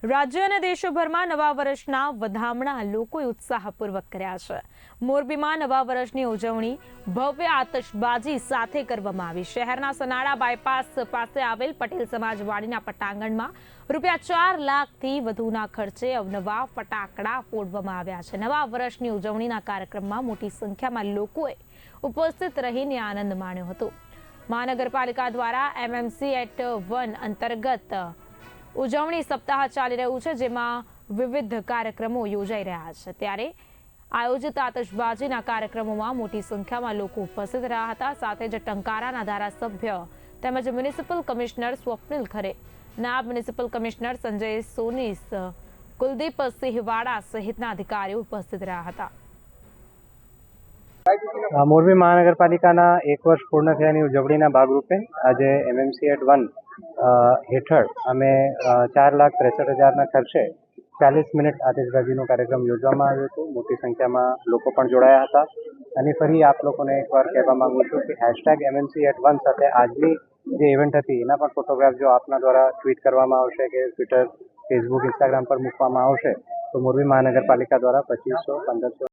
રાજ્ય અને દેશભરમાં નવા વર્ષના વધામણા લોકોએ ઉત્સાહપૂર્વક કર્યા છે। મોરબીમાં નવા વર્ષની ઉજવણી ભવ્ય આતશબાજી સાથે કરવામાં આવી। શહેરના સનાડા બાયપાસ પાસે આવેલ પટેલ સમાજવાડીના પટાંગણમાં ₹4 લાખથી વધુના ખર્ચે અવનવા ફટાકડા ફોડવામાં આવ્યા છે। નવા વર્ષની ઉજવણીના કાર્યક્રમમાં મોટી સંખ્યામાં લોકોએ ઉપસ્થિત રહીને આનંદ માણ્યો હતો। મહાનગરપાલિકા દ્વારા MMC@1 અંતર્ગત ઉજવણી સપ્તાહ ચાલી રહ્યું છે, જેમાં વિવિધ કાર્યક્રમો યોજાઈ રહ્યા છે। ત્યારે આયોજિત આતશબાજીના કાર્યક્રમોમાં મોટી સંખ્યામાં લોકો ઉપસ્થિત રહ્યા હતા। સાથે જ ટંકારાના ધારાસભ્ય તેમજ મ્યુનિસિપલ કમિશનર સ્વપ્નિલ ખરે, નાયબ મ્યુનિસિપલ કમિશનર સંજય સોનીસ, કુલદીપસિંહ વાડા સહિતના અધિકારીઓ ઉપસ્થિત રહ્યા હતા। મોરબી મહાનગરપાલિકાના 1 વર્ષ પૂર્ણ થયાની ઉજવણીના ભાગરૂપે આજે MMC@1 હેઠળ અમે 4,63,000ના ખર્ચે 40 મિનિટ આતિશબાજીનો કાર્યક્રમ યોજવામાં આવ્યો હતો। મોટી સંખ્યામાં લોકો પણ જોડાયા હતા અને ફરી આપ લોકોને એકવાર કહેવા માંગુ છું કે #MMC@1 સાથે આજની જે ઇવેન્ટ હતી એના પણ ફોટોગ્રાફ જો આપના દ્વારા ટ્વીટ કરવામાં આવશે કે ટ્વિટર, ફેસબુક, ઇન્સ્ટાગ્રામ પર મૂકવામાં આવશે તો મોરબી મહાનગરપાલિકા દ્વારા 2500, 1500